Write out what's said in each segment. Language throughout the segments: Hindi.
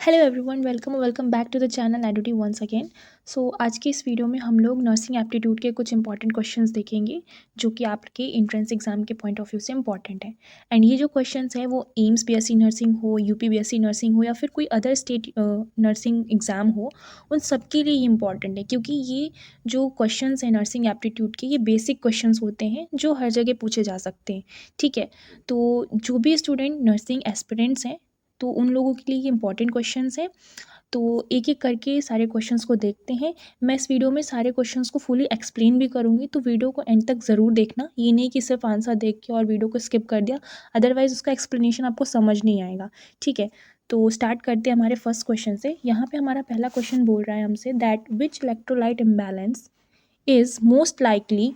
Hello everyone, welcome back to the channel Eduty once again. So आज की इस वीडियो में हम लोग नर्सिंग एप्टीट्यूड के कुछ इंपॉर्टेंट क्वेश्चंस देखेंगे जो कि आपके एंट्रेंस एग्जाम के पॉइंट ऑफ व्यू से इंपॉर्टेंट है। एंड ये जो क्वेश्चंस है वो एम्स बीएससी नर्सिंग हो, यूपी बीएससी नर्सिंग हो या फिर कोई अदर स्टेट नर्सिंग एग्ज़ाम हो, उन सब के लिए इंपॉर्टेंट है क्योंकि ये जो क्वेश्चंस हैं नर्सिंग एप्टीट्यूड के, ये बेसिक क्वेश्चंस होते हैं जो हर जगह पूछे जा सकते हैं। ठीक है, तो जो भी स्टूडेंट नर्सिंग एस्पिरेंट्स हैं तो उन लोगों के लिए ये इंपॉर्टेंट क्वेश्चंस हैं। तो एक-एक करके सारे क्वेश्चंस को देखते हैं। मैं इस वीडियो में सारे क्वेश्चंस को फुली एक्सप्लेन भी करूँगी, तो वीडियो को एंड तक ज़रूर देखना। ये नहीं कि सिर्फ आंसर देख के और वीडियो को स्किप कर दिया, अदरवाइज़ उसका एक्सप्लेनेशन आपको समझ नहीं आएगा। ठीक है, तो स्टार्ट करते हैं हमारे फर्स्ट क्वेश्चन से। यहाँ पे हमारा पहला क्वेश्चन बोल रहा है हमसे that which electrolyte imbalance is most likely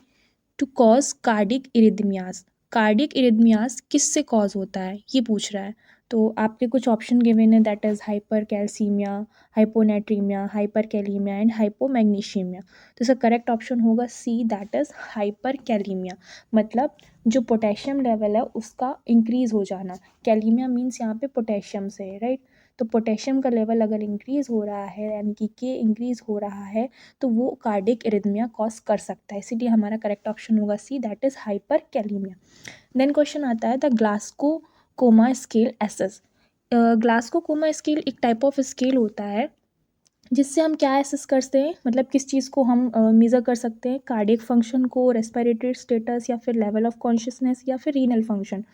to cause cardiac arrhythmias. Cardiac arrhythmias किससे कॉज होता है ये पूछ रहा है। तो आपके कुछ ऑप्शन गिवन है that is hypercalcaemia, hyponatraemia, hyperkalaemia and hypomagnesaemia. तो इसका करेक्ट ऑप्शन होगा C, that is hyperkalaemia. मतलब जो पोटेशियम लेवल है उसका इंक्रीज़ हो जाना। कैलीमिया मीन्स यहाँ पे पोटेशियम से, राइट। तो पोटेशियम का लेवल अगर इंक्रीज़ हो रहा है यानी कि के इंक्रीज़ हो रहा है तो वो कार्डिक इरिथमिया कॉज कर सकता है। इसीलिए हमारा करेक्ट ऑप्शन होगा C, that is hyperkalaemia. Then question आता है the Glasgow coma scale assess. Glasgow coma scale एक टाइप ऑफ स्केल होता है जिससे हम क्या एसेस करते हैं, मतलब किस चीज़ को हम मेज़र कर सकते हैं, कार्डियक फंक्शन को, रेस्पिरेटरी स्टेटस या फिर लेवल ऑफ कॉन्शियसनेस या फिर रीनल फंक्शन।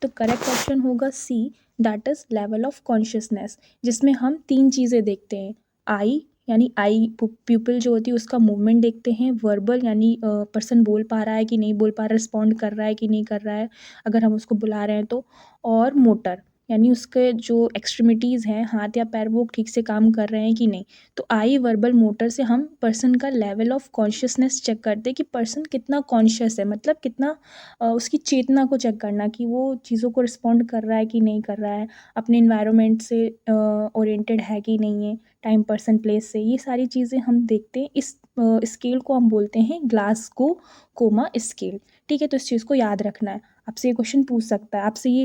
तो करेक्ट ऑप्शन होगा C, that is level of consciousness, जिसमें हम तीन चीज़ें देखते हैं। आई यानी आई प्यूपिल जो होती है उसका मूवमेंट देखते हैं, वर्बल यानी पर्सन बोल पा रहा है कि नहीं बोल पा रहा, रिस्पॉन्ड कर रहा है कि नहीं कर रहा है अगर हम उसको बुला रहे हैं तो, और मोटर यानी उसके जो एक्सट्रीमिटीज़ हैं, हाथ या पैर, वो ठीक से काम कर रहे हैं कि नहीं। तो आई वर्बल मोटर से हम पर्सन का लेवल ऑफ कॉन्शियसनेस चेक करते हैं कि पर्सन कितना कॉन्शियस है, मतलब कितना उसकी चेतना को चेक करना कि वो चीज़ों को रिस्पॉन्ड कर रहा है कि नहीं कर रहा है, अपने इन्वायरमेंट से ओरिएंटेड है कि नहीं है, टाइम पर्सन प्लेस से, ये सारी चीज़ें हम देखते हैं। इस स्केल को हम बोलते हैं ग्लासगो कोमा स्केल। ठीक है, तो इस चीज़ को याद रखना है। आपसे ये क्वेश्चन पूछ सकता है, आपसे ये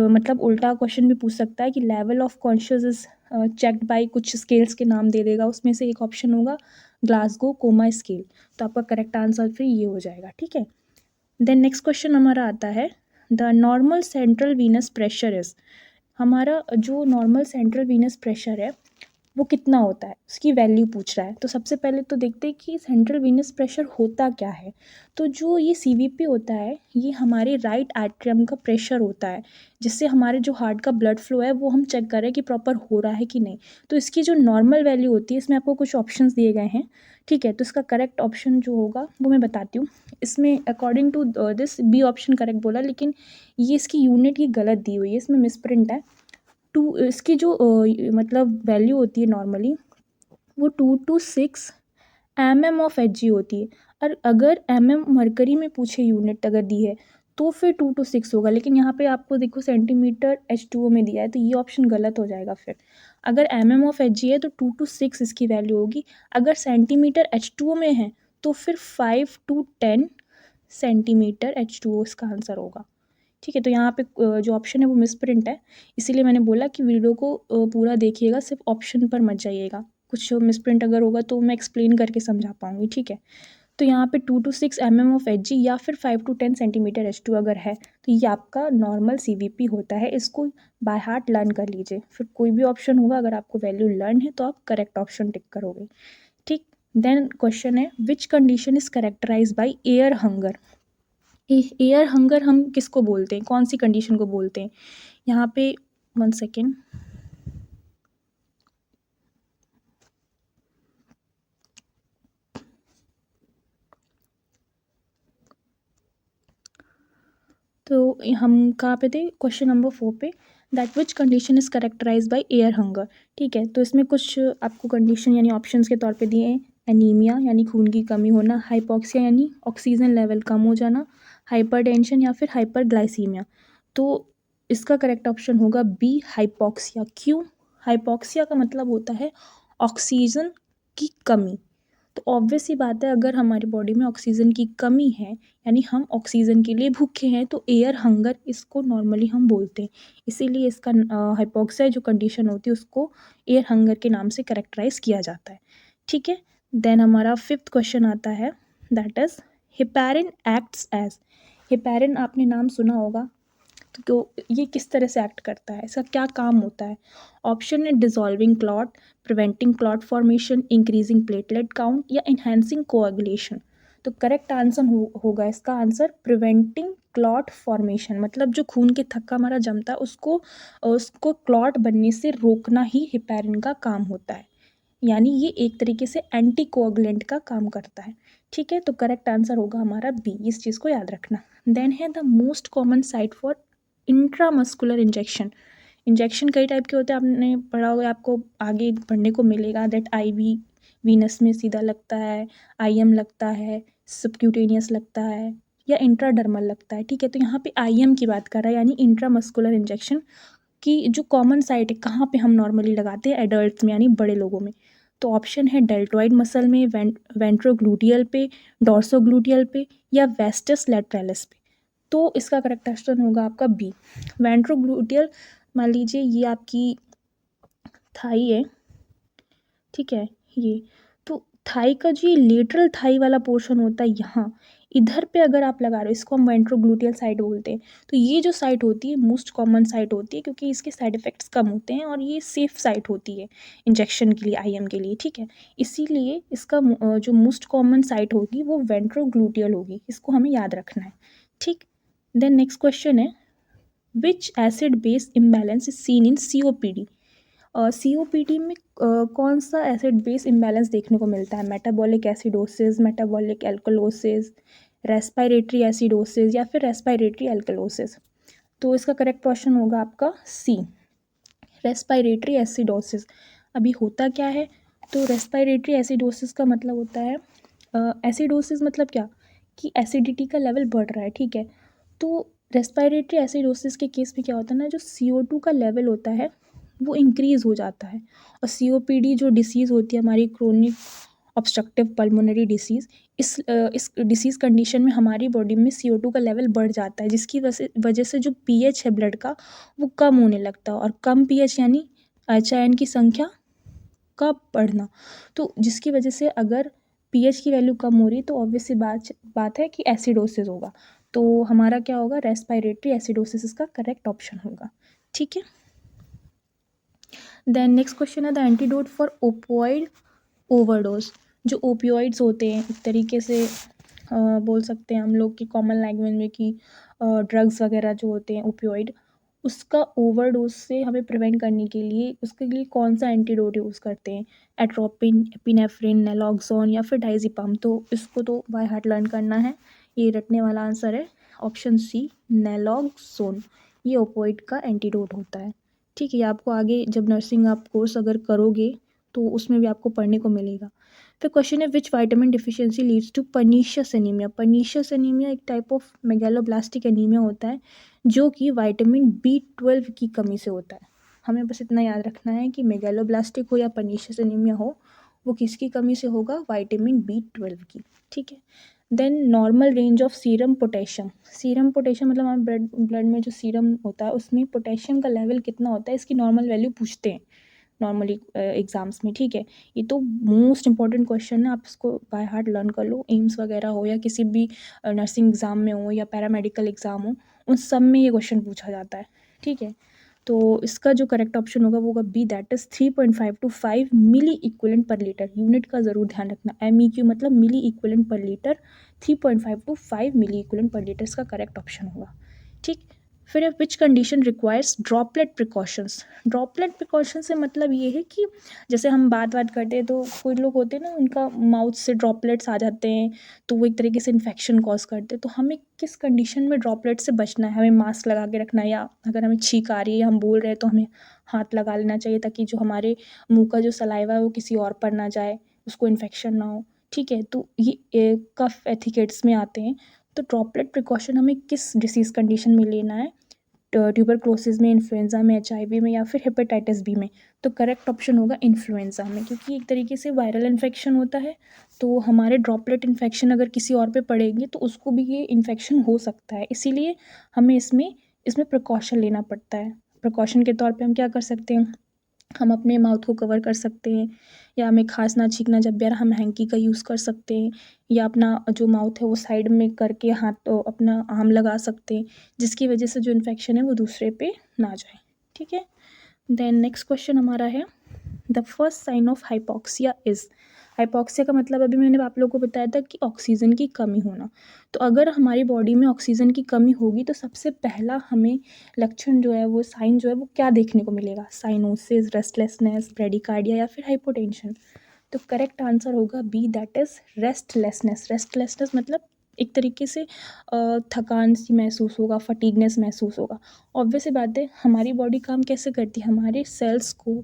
मतलब उल्टा क्वेश्चन भी पूछ सकता है कि level of conscious is checked by, कुछ स्केल्स के नाम दे देगा, उसमें से एक ऑप्शन होगा ग्लासगो कोमा स्केल। तो आपका करेक्ट आंसर फिर ये हो जाएगा। ठीक है, देन नेक्स्ट क्वेश्चन हमारा आता है the normal central Venus pressure is. हमारा जो नॉर्मल सेंट्रल वीनस प्रेशर है वो कितना होता है, उसकी वैल्यू पूछ रहा है। तो सबसे पहले तो देखते हैं कि सेंट्रल वीनस प्रेशर होता क्या है। तो जो ये सीवीपी होता है ये हमारे राइट एट्रियम का प्रेशर होता है, जिससे हमारे जो हार्ट का ब्लड फ्लो है वो हम चेक करें कि प्रॉपर हो रहा है कि नहीं। तो इसकी जो नॉर्मल वैल्यू होती है, इसमें आपको कुछ ऑप्शंस दिए गए हैं। ठीक है, तो इसका करेक्ट ऑप्शन जो होगा वो मैं बताती हूँ। इसमें according to this B option correct बोला, लेकिन ये इसकी यूनिट ये गलत दी हुई है, इसमें मिसप्रिंट है। टू इसकी जो मतलब वैल्यू होती है नॉर्मली वो 2 to 6 mm ऑफ Hg होती है। और अगर मरकरी में पूछे यूनिट अगर दी है तो फिर 2 to 6 होगा, लेकिन यहाँ पे आपको देखो सेंटीमीटर H2O में दिया है, तो ये ऑप्शन गलत हो जाएगा। फिर अगर ऑफ Hg है तो 2 to 6 इसकी वैल्यू होगी। अगर सेंटीमीटर H2O में है तो फिर 5 to 10 सेंटीमीटर H2O इसका आंसर होगा। ठीक है, तो यहाँ पे जो ऑप्शन है वो मिसप्रिंट है, इसीलिए मैंने बोला कि वीडियो को पूरा देखिएगा, सिर्फ ऑप्शन पर मत जाइएगा। कुछ मिसप्रिंट अगर होगा तो मैं एक्सप्लेन करके समझा पाऊँगी। ठीक है, तो यहाँ पे 2 to 6 mm ऑफ Hg या फिर 5 to 10 सेंटीमीटर H2 अगर है तो ये आपका नॉर्मल सीवीपी होता है। इसको बाय हार्ट लर्न कर लीजिए, फिर कोई भी ऑप्शन होगा अगर आपको वैल्यू लर्न है तो आप करेक्ट ऑप्शन टिक करोगे। ठीक, देन क्वेश्चन है which condition is characterise by air hunger. Air hunger हम किसको बोलते हैं, कौन सी कंडीशन को बोलते हैं। यहाँ पे 1 सेकेंड, तो हम कहाँ पे थे, क्वेश्चन नंबर 4 पे, that which condition is characterise by air hunger. ठीक है, तो इसमें कुछ आपको कंडीशन यानी ऑप्शंस के तौर पे दिए हैं। एनीमिया यानी खून की कमी होना, हाइपोक्सिया यानी ऑक्सीजन लेवल कम हो जाना, हाइपरटेंशन या फिर हाइपरग्लाइसीमिया। तो इसका करेक्ट ऑप्शन होगा बी, हाइपोक्सिया। क्यों? हाइपोक्सिया का मतलब होता है ऑक्सीजन की कमी। तो ऑब्वियस सी बात है, अगर हमारी बॉडी में ऑक्सीजन की कमी है, यानी हम ऑक्सीजन के लिए भूखे हैं, तो एयर हंगर इसको नॉर्मली हम बोलते हैं। इसीलिए इसका हाइपोक्सिया जो कंडीशन होती है उसको एयर हंगर के नाम से कैरेक्टराइज किया जाता है। ठीक है, देन हमारा 5th क्वेश्चन आता है, that is heparin acts as. Heparin आपने नाम सुना होगा, तो ये किस तरह से एक्ट करता है, इसका क्या काम होता है? ऑप्शन है dissolving clot, preventing clot formation, increasing platelet count या इन्हेंसिंग कोएगुलेशन। तो करेक्ट आंसर होगा इसका आंसर प्रिवेंटिंग क्लॉट फॉर्मेशन। मतलब जो खून के थक्का हमारा जमता है उसको क्लॉट बनने से रोकना ही हेपेरिन का काम होता है। यानी ये एक तरीके से एंटी कोएगुलेंट का काम करता है। ठीक है, तो करेक्ट आंसर होगा हमारा बी, इस चीज़ को याद रखना। देन है the most common site for intramuscular injection. Injection कई टाइप के होते हैं, आपने पढ़ा होगा, आपको आगे पढ़ने को मिलेगा, दैट आईवी वीनस में सीधा लगता है, आईएम लगता है, सबक्यूटेनियस लगता है या इंट्राडर्मल लगता है। ठीक है, तो यहाँ पे आईएम की बात कर रहा है, यानी इंट्रामस्कुलर इंजेक्शन की जो कॉमन साइट है, कहाँ पे हम नॉर्मली लगाते हैं, एडल्ट्स में यानी बड़े लोगों में। तो ऑप्शन है डेल्टॉइड मसल में, वेंट्रोग्लूटियल पे, डॉर्सोग्लूटियल पे या वेस्टस लैटरलिस पे। तो इसका करेक्ट ऑप्शन होगा आपका बी, वेंट्रोग्लूटियल। मान लीजिए ये आपकी थाई है, ठीक है, ये तो थाई का जो ये लेटरल थाई वाला पोर्शन होता है, यहाँ इधर पे अगर आप लगा रहे हो, इसको हम वेंट्रोग्लूटियल साइट बोलते हैं। तो ये जो साइट होती है मोस्ट कॉमन साइट होती है, क्योंकि इसके साइड इफ़ेक्ट्स कम होते हैं और ये सेफ साइट होती है इंजेक्शन के लिए, आईएम के लिए। ठीक है, इसीलिए इसका जो मोस्ट कॉमन साइट होगी वो वेंट्रोग्लूटियल होगी, इसको हमें याद रखना है। ठीक, देन नेक्स्ट क्वेश्चन है, विच acid base imbalance is seen in COPD. COPD में कौन सा एसिड बेस इम्बैलेंस देखने को मिलता है? Metabolic acidosis, metabolic alkalosis, respiratory acidosis या फिर रेस्पिरेटरी एल्कलोसिस। तो इसका करेक्ट ऑप्शन होगा आपका सी, रेस्पिरेटरी एसिडोसिस। अभी होता क्या है, तो रेस्पिरेटरी एसिडोसिस का मतलब होता है, एसिडोसिस मतलब क्या, कि एसिडिटी का लेवल बढ़ रहा है। ठीक है, तो रेस्पिरेटरी एसिडोसिस के केस में क्या होता है ना, जो CO2 का लेवल होता है वो इंक्रीज़ हो जाता है। और COPD जो डिसीज़ होती है हमारी, क्रोनिक ऑब्स्ट्रक्टिव पल्मोनरी डिसीज़, इस डिसीज़ कंडीशन में हमारी बॉडी में CO2 का लेवल बढ़ जाता है, जिसकी वजह से जो pH है ब्लड का वो कम होने लगता है। और कम pH यानी HIN की संख्या का बढ़ना, तो जिसकी वजह से अगर pH की वैल्यू कम हो रही तो ऑब्वियस सी बात है कि एसिडोसिस होगा। तो हमारा क्या होगा, रेस्पिरेटरी एसिडोसिस इसका करेक्ट ऑप्शन होगा। ठीक है, देन नेक्स्ट क्वेश्चन है the antidote for opioid overdose. जो ओपियोइड्स होते हैं, एक तरीके से बोल सकते हैं हम लोग कि कॉमन लैंग्वेज में कि ड्रग्स वगैरह जो होते हैं ओपियोइड, उसका ओवरडोज से हमें प्रिवेंट करने के लिए उसके लिए कौन सा एंटीडोट यूज़ करते हैं? एट्रोपिन, एपिनेफ्रिन, नैलोक्सोन या फिर डायज़ेपाम। तो इसको तो बाय हार्ट लर्न करना है, ये रटने वाला आंसर है ऑप्शन सी, नैलोक्सोन। ये ओपियोइड का एंटीडोट होता है। ठीक है, ये आपको आगे जब नर्सिंग आप कोर्स अगर करोगे तो उसमें भी आपको पढ़ने को मिलेगा। फिर क्वेश्चन है, which vitamin deficiency leads to pernicious anaemia. Pernicious anaemia एक टाइप ऑफ मेगालोब्लास्टिक एनीमिया होता है, जो कि वाइटामिन B12 की कमी से होता है। हमें बस इतना याद रखना है कि मेगालोब्लास्टिक हो या पर्नीशियस एनीमिया हो, वो किसकी कमी से होगा, वाइटामिन B12 की। ठीक है, then normal range of serum potassium. Serum potassium मतलब हमारे ब्लड में जो सीरम होता है उसमें पोटेशियम का लेवल कितना होता है, इसकी नॉर्मल वैल्यू पूछते हैं नॉर्मली एग्ज़ाम्स में। ठीक है, ये तो मोस्ट इंपॉर्टेंट क्वेश्चन है, आप इसको बाय हार्ट लर्न कर लो। एम्स वगैरह हो या किसी भी नर्सिंग एग्ज़ाम में हो या पैरामेडिकल एग्ज़ाम हो, उन सब में ये क्वेश्चन पूछा जाता है। ठीक है, तो इसका जो करेक्ट ऑप्शन होगा वो होगा B, that is 3.5 to 5 milliequivalent per litre. Unit का ज़रूर ध्यान रखना, MEQ मतलब milliequivalent per litre, 3.5 to 5 milliequivalent per litre इसका करेक्ट ऑप्शन होगा। ठीक, फिर है which condition requires droplet precautions. Droplet precaution से मतलब ये है कि जैसे हम बात करते हैं तो कोई लोग होते हैं ना, उनका माउथ से ड्रॉपलेट्स आ जाते हैं, तो वो एक तरीके से इन्फेक्शन कॉज करते हैं। तो हमें किस कंडीशन में ड्रॉपलेट से बचना है, हमें मास्क लगा के रखना है, या अगर हमें छींक आ रही है या हम बोल रहे हैं तो हमें हाथ लगा लेना चाहिए, ताकि जो हमारे मुँह का जो सलाइवा है वो किसी और पर ना जाए, उसको इन्फेक्शन ना हो। ठीक है, तो ये कफ एथिकेट्स में आते हैं। तो ड्रॉपलेट प्रिकॉशन हमें किस डिसीज़ कंडीशन में लेना है, ट्यूबरक्लोसिस में, इन्फ्लुएंजा में, HIV में या फिर हेपेटाइटिस बी में? तो करेक्ट ऑप्शन होगा इन्फ्लुएंजा में, क्योंकि एक तरीके से वायरल इन्फेक्शन होता है, तो हमारे ड्रॉपलेट इन्फेक्शन अगर किसी और पे पड़ेंगे तो उसको भी ये इन्फेक्शन हो सकता है। इसीलिए हमें इसमें इसमें प्रिकॉशन लेना पड़ता है। प्रिकॉशन के तौर पे हम क्या कर सकते हैं, हम अपने माउथ को कवर कर सकते हैं, या हमें खांसना छींकना जब भी आ रहा हम हैंकी का यूज़ कर सकते हैं, या अपना जो माउथ है वो साइड में करके हाथ तो अपना आम लगा सकते हैं, जिसकी वजह से जो इन्फेक्शन है वो दूसरे पे ना जाए। ठीक है, देन नेक्स्ट क्वेश्चन हमारा है, the first sign of hypoxia is. Hypoxia का मतलब अभी मैंने आप लोगों को बताया था कि ऑक्सीजन की कमी होना। तो अगर हमारी बॉडी में ऑक्सीजन की कमी होगी तो सबसे पहला हमें लक्षण जो है वो साइन जो है वो क्या देखने को मिलेगा, साइनोसिस, रेस्टलेसनेस, ब्रेडिकार्डिया या फिर हाइपोटेंशन? तो करेक्ट आंसर होगा B, that is restlessness. Restlessness मतलब एक तरीके से थकान सी महसूस होगा, फटीगनेस महसूस होगा। ऑब्वियस सी बात है, हमारी बॉडी काम कैसे करती है, हमारे सेल्स को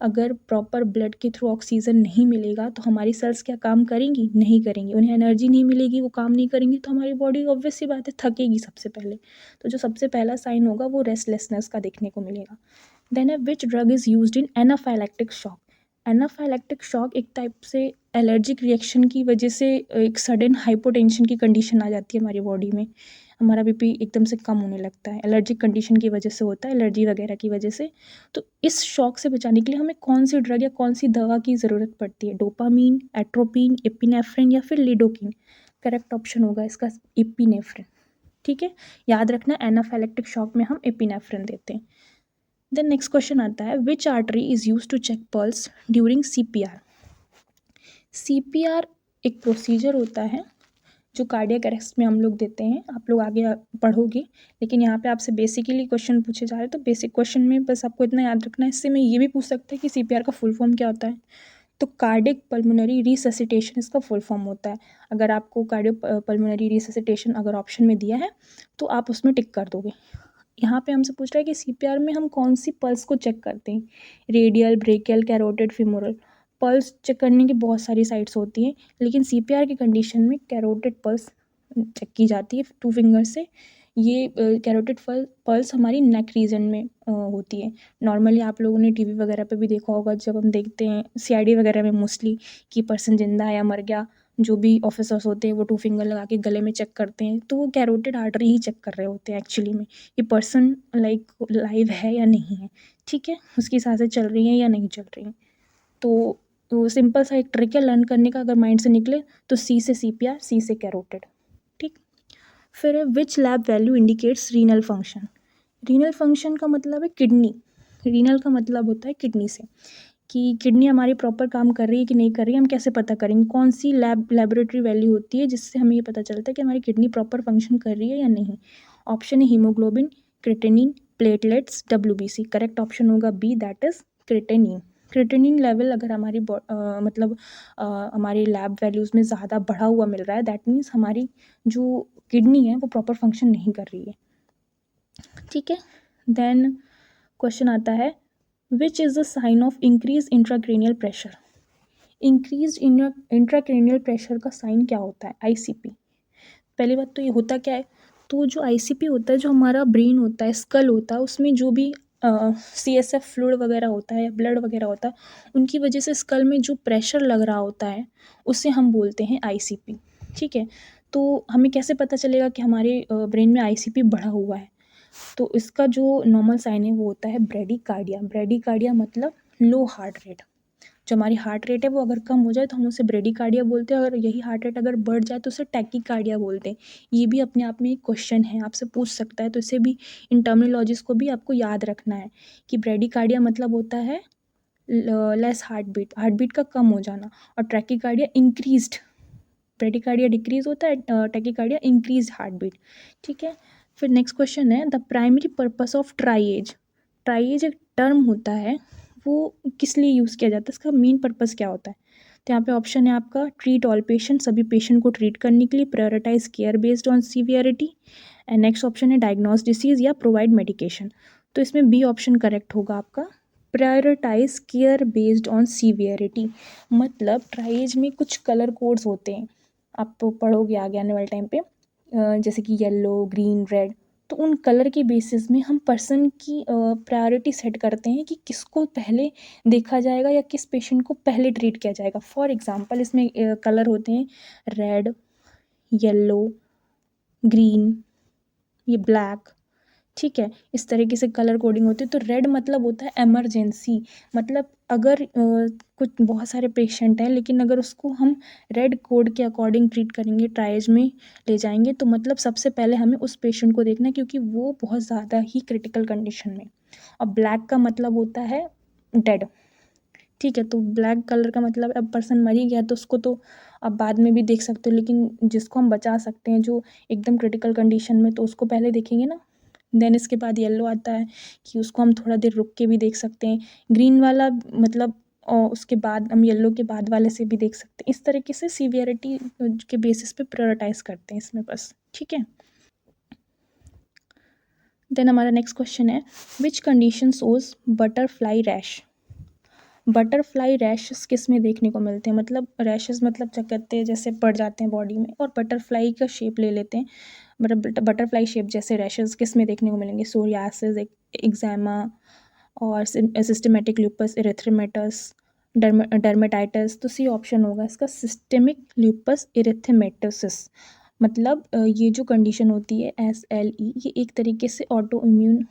अगर प्रॉपर ब्लड के थ्रू ऑक्सीजन नहीं मिलेगा तो हमारी सेल्स क्या काम करेंगी, नहीं करेंगी, उन्हें एनर्जी नहीं मिलेगी, वो काम नहीं करेंगी, तो हमारी बॉडी ऑब्वियस सी बात है थकेगी सबसे पहले। तो जो सबसे पहला साइन होगा वो रेस्टलेसनेस का देखने को मिलेगा। देन है, which drug is used in anaphylactic shock? Anaphylactic shock एक टाइप से एलर्जिक रिएक्शन की वजह से एक सडन हाइपोटेंशन की कंडीशन आ जाती है हमारी बॉडी में, हमारा बीपी एकदम से कम होने लगता है, एलर्जिक कंडीशन की वजह से होता है, एलर्जी वगैरह की वजह से। तो इस शॉक से बचाने के लिए हमें कौन सी ड्रग या कौन सी दवा की ज़रूरत पड़ती है, डोपामीन, एट्रोपिन, एपिनेफ्रिन या फिर लिडोकिन? करेक्ट ऑप्शन होगा इसका एपिनेफ्रिन। ठीक है, याद रखना एनाफाइलैक्टिक शॉक में हम एपिनेफ्रिन देते हैं। देन नेक्स्ट क्वेश्चन आता है, which artery is use to check pulse during CPR? CPR एक प्रोसीजर होता है जो कार्डियक अरेस्ट में हम लोग देते हैं, आप लोग आगे पढ़ोगे, लेकिन यहाँ पे आपसे बेसिकली क्वेश्चन पूछे जा रहे हैं, तो बेसिक क्वेश्चन में बस आपको इतना याद रखना है। इससे मैं ये भी पूछ सकता है कि CPR का फुल फॉर्म क्या होता है, तो कार्डियक पल्मोनरी रिससिटेशन इसका फुल फॉर्म होता है। अगर आपको कार्डियक पल्मोनरी रिससिटेशन अगर ऑप्शन में दिया है तो आप उसमें टिक कर दोगे। यहाँ पे हमसे पूछ रहा है कि CPR में हम कौन सी पल्स को चेक करते हैं, radial, brachial, carotid, femoral? Pulse check करने की बहुत सारी साइट्स होती हैं, लेकिन CPR की कंडीशन में कैरोटिड पल्स चेक की जाती है 2 फिंगर से। ये कैरोटिड पल्स हमारी नेक रीजन में होती है। नॉर्मली आप लोगों ने TV वगैरह पे भी देखा होगा, जब हम देखते हैं CID वगैरह में मोस्टली कि पर्सन जिंदा है या मर गया, जो भी ऑफिसर्स होते हैं वो 2 फिंगर लगा के गले में चेक करते हैं, तो वो कैरोटिड आर्टरी ही चेक कर रहे होते हैं एक्चुअली में, ये पर्सन लाइक लाइव है या नहीं है। ठीक है, उसकी सांसें चल रही हैं या नहीं चल रही हैं। तो सिंपल सा एक ट्रिक है लर्न करने का, अगर माइंड से निकले तो C से CPR, C से कैरोटिड। ठीक, फिर which lab value indicates renal function? Renal function का मतलब है किडनी, रीनल का मतलब होता है किडनी से, कि किडनी हमारी प्रॉपर काम कर रही है कि नहीं कर रही है, हम कैसे पता करेंगे, कौन सी लेबोरेटरी वैल्यू होती है जिससे हमें ये पता चलता है कि हमारी किडनी प्रॉपर फंक्शन कर रही है या नहीं? ऑप्शन है haemoglobin, creatinine, platelets, WBC। Correct option होगा B, that is creatinine. Creatinine level अगर हमारी मतलब हमारी लैब वैल्यूज़ में ज़्यादा बढ़ा हुआ मिल रहा है, दैट मीन्स हमारी जो किडनी है वो प्रॉपर फंक्शन नहीं कर रही है। ठीक है, देन क्वेश्चन आता है, which is the sign of increase intracranial pressure? Increase intracranial pressure का साइन क्या होता है? ICP। पहली बात तो ये होता क्या है, तो जो ICP होता है, जो हमारा ब्रेन होता है, स्कल होता है, उसमें जो भी CSF फ्लूइड वगैरह होता है या ब्लड वगैरह होता है, उनकी वजह से स्कल में जो प्रेशर लग रहा होता है उसे हम बोलते हैं ICP। ठीक है, तो हमें कैसे पता चलेगा कि हमारे ब्रेन में ICP बढ़ा हुआ है? तो इसका जो नॉर्मल साइन है वो होता है ब्रेडिकार्डिया। ब्रेडिकार्डिया मतलब लो हार्ट रेट। जो हमारी हार्ट रेट है वो अगर कम हो जाए तो हम उसे ब्रेडिकार्डिया बोलते हैं, और यही हार्ट रेट अगर बढ़ जाए तो उसे टैकीकार्डिया बोलते हैं। ये भी अपने आप में एक क्वेश्चन है, आपसे पूछ सकता है, तो इसे भी इन टर्मिनोलॉजीज को भी आपको याद रखना है कि ब्रेडिकार्डिया मतलब होता है लेस हार्ट बीट का कम हो जाना, और टैकीकार्डिया इंक्रीज्ड, ब्रेडिकार्डिया डिक्रीज होता है, टैकीकार्डिया इंक्रीज हार्ट बीट। ठीक है, फिर नेक्स्ट क्वेश्चन है, the primary purpose of triage. Triage एक टर्म होता है, वो किस लिए यूज़ किया जाता है, इसका मेन पर्पस क्या होता है? तो यहाँ पे ऑप्शन है आपका, ट्रीट ऑल पेशेंट, सभी पेशेंट को ट्रीट करने के लिए, prioritise care based on severity, and next option है डायग्नोस डिसीज या प्रोवाइड मेडिकेशन। तो इसमें बी ऑप्शन करेक्ट होगा आपका, prioritise care based on severity. मतलब ट्राइएज में कुछ कलर कोड्स होते हैं, आप पढ़ोगे आगे आने वाले टाइम पे, जैसे कि येलो, ग्रीन, रेड, तो उन कलर के बेसिस में हम पर्सन की प्रायोरिटी सेट करते हैं कि किसको पहले देखा जाएगा या किस पेशेंट को पहले ट्रीट किया जाएगा। फॉर एग्जांपल इसमें कलर होते हैं रेड, येलो, ग्रीन, ये ब्लैक, ठीक है, इस तरीके से कलर कोडिंग होती है। तो रेड मतलब होता है इमरजेंसी, मतलब अगर कुछ बहुत सारे पेशेंट हैं लेकिन अगर उसको हम रेड कोड के अकॉर्डिंग ट्रीट करेंगे, ट्रायज में ले जाएंगे, तो मतलब सबसे पहले हमें उस पेशेंट को देखना है क्योंकि वो बहुत ज़्यादा ही क्रिटिकल कंडीशन में। और ब्लैक का मतलब होता है डेड, ठीक है। तो ब्लैक कलर का मतलब अब पर्सन मर ही गया तो उसको तो आप बाद में भी देख सकते हो, लेकिन जिसको हम बचा सकते हैं जो एकदम क्रिटिकल कंडीशन में, तो उसको पहले देखेंगे ना। देन इसके बाद येलो आता है कि उसको हम थोड़ा देर रुक के भी देख सकते हैं। ग्रीन वाला मतलब और उसके बाद हम येलो के बाद वाले से भी देख सकते हैं। इस तरीके से सीवियरिटी के बेसिस पे प्रायोरिटाइज करते हैं इसमें बस, ठीक है। देन हमारा नेक्स्ट क्वेश्चन है which condition shows butterfly rash. Butterfly rashes किस में देखने को मिलते हैं, मतलब रैशेस मतलब क्या कहते हैं, जैसे पड़ जाते हैं बॉडी में और बटरफ्लाई का शेप ले लेते हैं, मतलब बटरफ्लाई शेप जैसे रैशेस किस में देखने को मिलेंगे, सोरियासिस, एक्जिमा और सिस्टेमेटिक ल्यूपस इरिथ्रेमेटस, डर्मेटाइटिस। तो सी ऑप्शन होगा इसका सिस्टेमिक ल्यूपस इरिथ्रेमेटोसिस। मतलब ये जो कंडीशन होती है SLE, ये एक तरीके से ऑटो इम्यून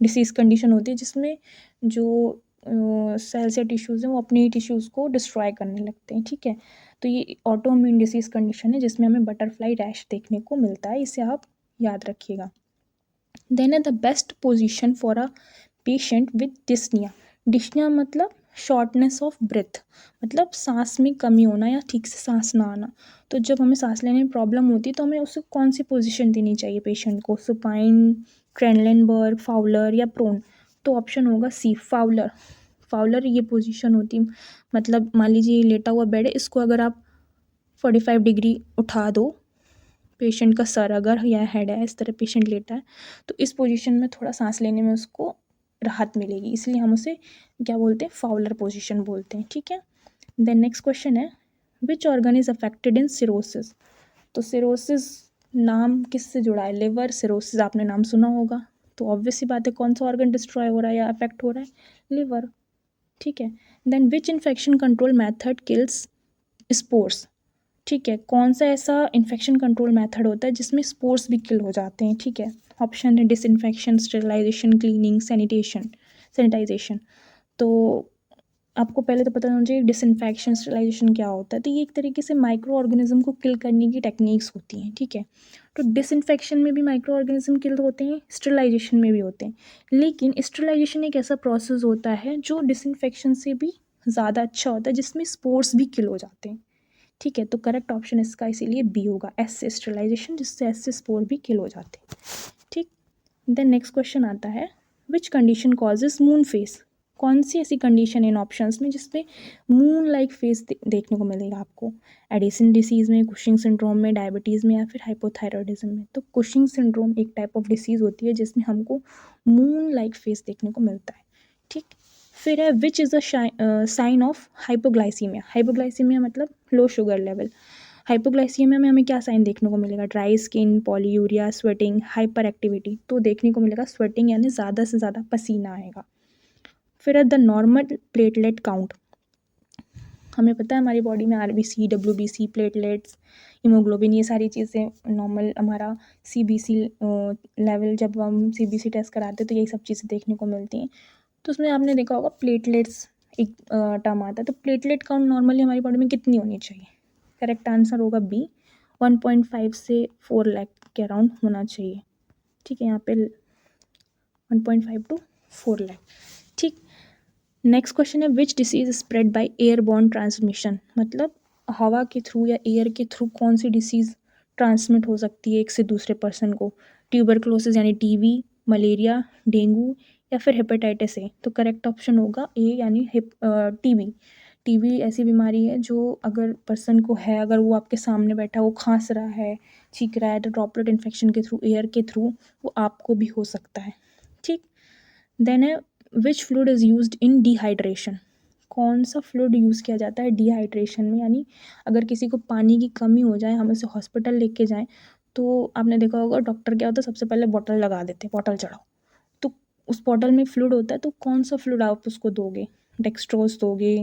डिसीज़ कंडीशन होती है जिसमें जो सेल्स या टिश्यूज़ हैं वो अपने ही टिश्यूज़ को डिस्ट्रॉय करने लगते हैं, ठीक है। तो ये ऑटो इम्यून डिसीज़ कंडीशन है जिसमें हमें बटरफ्लाई रैश देखने को मिलता है, इसे आप याद रखिएगा। देन है the best position for a patient with dyspnoea. Dyspnoea मतलब शॉर्टनेस ऑफ ब्रेथ, मतलब सांस में कमी होना या ठीक से सांस ना आना। तो जब हमें सांस लेने में प्रॉब्लम होती है तो हमें उसे कौन सी पोजीशन देनी चाहिए पेशेंट को, सुपाइन, ट्रेनलेनबर्ग, फाउलर या प्रोन। तो ऑप्शन होगा सी फाउलर। फाउलर ये पोजीशन होती, मतलब मान लीजिए ये लेटा हुआ बेड है, इसको अगर आप 45 डिग्री उठा दो, पेशेंट का सर अगर या हेड है, इस तरह पेशेंट लेटा है, तो इस पोजीशन में थोड़ा सांस लेने में उसको राहत मिलेगी, इसलिए हम उसे क्या बोलते हैं, फाउलर पोजीशन बोलते हैं, ठीक है। देन नेक्स्ट क्वेश्चन है which organ is affected in cirrhosis. तो सिरोसिस नाम किससे जुड़ा है, लिवर सिरोसिस आपने नाम सुना होगा, तो ऑब्वियस सी बात है कौन सा ऑर्गन डिस्ट्रॉय हो रहा है या अफेक्ट हो रहा है, लिवर, ठीक है। Then which infection control method kills spores. ठीक है, कौन सा ऐसा इन्फेक्शन कंट्रोल मेथड होता है जिसमें स्पोर्स भी किल हो जाते हैं, ठीक है। ऑप्शन है डिसइंफेक्शन, स्टेरिलाइजेशन, क्लीनिंग, सैनिटाइजेशन। तो आपको पहले तो पता होना चाहिए डिसइंफेक्शन स्टेरिलाइजेशन क्या होता है। तो ये एक तरीके से माइक्रो ऑर्गेनिज्म को किल करने की टेक्निक्स होती हैं, ठीक है। तो डिसइंफेक्शन में भी माइक्रो ऑर्गेनिज्म किल होते हैं, स्टेरिलाइजेशन में भी होते हैं, लेकिन स्टेरिलाइजेशन एक ऐसा प्रोसेस होता है जो डिसइंफेक्शन से भी ज़्यादा अच्छा होता है, जिसमें स्पोर्स भी किल हो जाते हैं, ठीक है। तो करेक्ट ऑप्शन इसका इसीलिए बी होगा, एस से स्टेरिलाइजेशन, जिससे एस से स्पोर भी किल हो जाते हैं, ठीक। देन नेक्स्ट क्वेश्चन आता है which condition causes moon face. कौन सी ऐसी कंडीशन इन ऑप्शंस में जिसपे मून लाइक फेस देखने को मिलेगा आपको, एडिसन डिसीज़ में, कुशिंग सिंड्रोम में, डायबिटीज़ में या फिर हाइपोथायरॉयडिज्म में। तो कुशिंग सिंड्रोम एक टाइप ऑफ डिसीज़ होती है जिसमें हमको मून लाइक फेस देखने को मिलता है, ठीक। फिर है which is a sign of hypoglycaemia. Hypoglycaemia मतलब लो शुगर लेवल। हाइपोग्लाइसीमिया में हमें क्या साइन देखने को मिलेगा, dry skin, polyuria, sweating, hyperactivity. तो देखने को मिलेगा स्वेटिंग यानी ज़्यादा से ज़्यादा पसीना आएगा। फिर है द नॉर्मल प्लेटलेट काउंट। हमें पता है हमारी बॉडी में RBC, WBC, प्लेटलेट्स, हीमोग्लोबिन, ये सारी चीज़ें नॉर्मल, हमारा CBC लेवल, जब हम CBC टेस्ट कराते हैं तो यही सब चीज़ें देखने को मिलती हैं। तो उसमें आपने देखा होगा प्लेटलेट्स एक टर्म आता है, तो प्लेटलेट काउंट नॉर्मली हमारी बॉडी में कितनी होनी चाहिए, करेक्ट आंसर होगा बी, 1.5 से 4 लाख के अराउंड होना चाहिए, ठीक है। यहाँ पे 1.5 to 4 लाख, ठीक। नेक्स्ट क्वेश्चन है which disease spread by airborne transmission. मतलब हवा के थ्रू या एयर के थ्रू कौन सी डिसीज़ ट्रांसमिट हो सकती है एक से दूसरे पर्सन को, ट्यूबरक्लोसिस यानी TB, मलेरिया, डेंगू या फिर हेपेटाइटिस ए। तो करेक्ट ऑप्शन होगा ए यानी TB। TB ऐसी बीमारी है जो अगर पर्सन को है, अगर वो आपके सामने बैठा, वो खांस रहा है, छींक रहा है, तो ड्रॉपलेट इन्फेक्शन के थ्रू, एयर के थ्रू वो आपको भी हो सकता है, ठीक। देन है which fluid is used in dehydration. कौन सा फ्लूइड यूज़ किया जाता है डिहाइड्रेशन में, यानी अगर किसी को पानी की कमी हो जाए, हम उसे हॉस्पिटल लेके जाएं, तो आपने देखा होगा डॉक्टर क्या होता है, सबसे पहले बॉटल लगा देते हैं, बॉटल चढ़ाओ, तो उस बॉटल में फ्लूइड होता है, तो कौन सा फ्लूइड आप उसको दोगे, डेक्सट्रोज दोगे,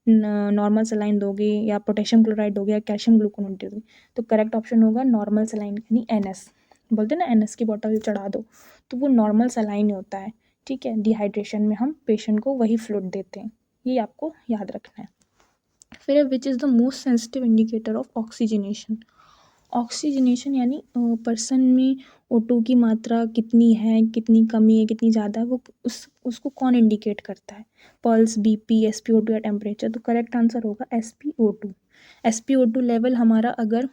नॉर्मल सलाइन दोगे, या पोटेशियम क्लोराइड दोगे, या कैल्शियम ग्लूकोनेट दोगे। तो करेक्ट ऑप्शन होगा नॉर्मल सलाइन, यानी NS। बोलते हैं ना NS की बॉटल चढ़ा दो, तो वो नॉर्मल सलाइन ही होता है। ठीक है, डिहाइड्रेशन में हम पेशेंट को वही फ्लूइड देते हैं, ये आपको याद रखना है। फिर है which is the most sensitive indicator of oxygenation. Oxygenation यानी पर्सन में O2 की मात्रा कितनी है, कितनी कमी है, कितनी ज़्यादा है, वो उसको कौन इंडिकेट करता है, पल्स, BP, SpO2 या टेम्परेचर। तो करेक्ट आंसर होगा SpO2। SpO2 लेवल हमारा अगर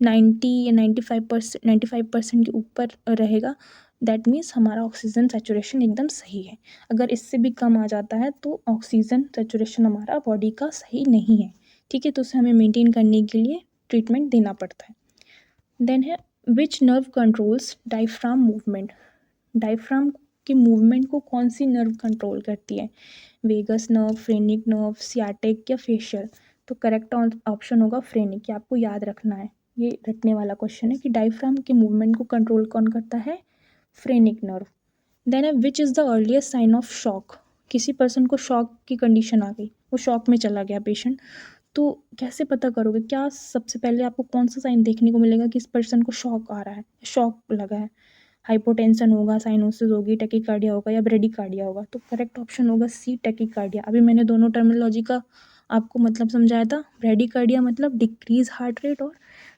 90 या 95% के ऊपर रहेगा, दैट मीन्स हमारा ऑक्सीजन सैचुरेशन एकदम सही है। अगर इससे भी कम आ जाता है तो ऑक्सीजन सैचुरेशन हमारा बॉडी का सही नहीं है। ठीक है, तो उसे हमें मेंटेन करने के लिए ट्रीटमेंट देना पड़ता है। देन है which nerve controls diaphragm movement. Diaphragm के मूवमेंट को कौन सी नर्व कंट्रोल करती है, vagus nerve, phrenic nerve, sciatic या फेशियल। तो करेक्ट ऑप्शन होगा फ्रेनिक। ये आपको याद रखना है, ये रटने वाला क्वेश्चन है कि डायफ्राम के मूवमेंट को कंट्रोल कौन करता है, फ्रेनिक नर्व। देन है which is the earliest sign of shock. किसी पर्सन को शॉक की कंडीशन आ गई, वो शॉक में चला गया पेशेंट, तो कैसे पता करोगे, क्या सबसे पहले आपको कौन सा साइन देखने को मिलेगा कि इस पर्सन को शॉक आ रहा है, शॉक लगा है। हाइपोटेंशन होगा, साइनोसिस होगी, टैकीकार्डिया होगा, या ब्रेडिकार्डिया होगा। तो करेक्ट ऑप्शन होगा C, टैकीकार्डिया। अभी मैंने दोनों टर्मिनोलॉजी का आपको मतलब समझाया था। ब्रेडिकार्डिया मतलब डिक्रीज हार्ट रेट, और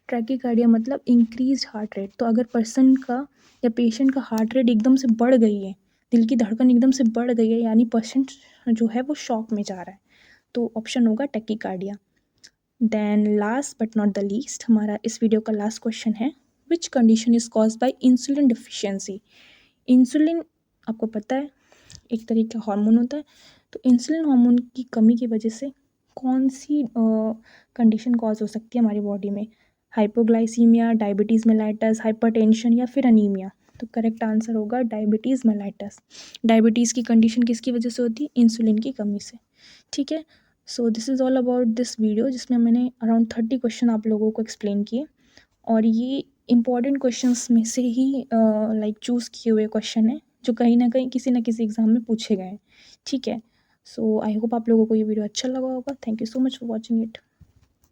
टैकीकार्डिया मतलब इंक्रीज हार्ट रेट। तो अगर पर्सन का या पेशेंट का हार्ट रेट एकदम से बढ़ गई है, दिल की धड़कन एकदम से बढ़ गई है, यानी पेशेंट जो है वो शॉक में जा रहा है। तो ऑप्शन होगा tachycardia. Then last but not the least, हमारा इस वीडियो का लास्ट क्वेश्चन है which condition is cause by insulin deficiency. Insulin आपको पता है एक तरीके का हार्मोन होता है, तो इंसुलिन हार्मोन की कमी की वजह से कौन सी कंडीशन कॉज हो सकती है हमारी बॉडी में, हाइपोग्लाइसीमिया, डायबिटीज़ मेलाइटस, हाइपरटेंशन या फिर अनीमिया। तो करेक्ट आंसर होगा डायबिटीज़ मेलाइटस। डायबिटीज़ की कंडीशन किसकी वजह से होती है, इंसुलिन की कमी से। ठीक है, so this is all about this video, जिसमें मैंने अराउंड 30 क्वेश्चन आप लोगों को एक्सप्लेन किए, और ये इंपॉर्टेंट क्वेश्चंस में से ही लाइक चूज़ किए हुए क्वेश्चन है, जो कहीं ना कहीं किसी न किसी एग्ज़ाम में पूछे गए हैं। ठीक है, सो आई होप आप लोगों को ये वीडियो अच्छा लगा होगा। Thank you so much for watching it.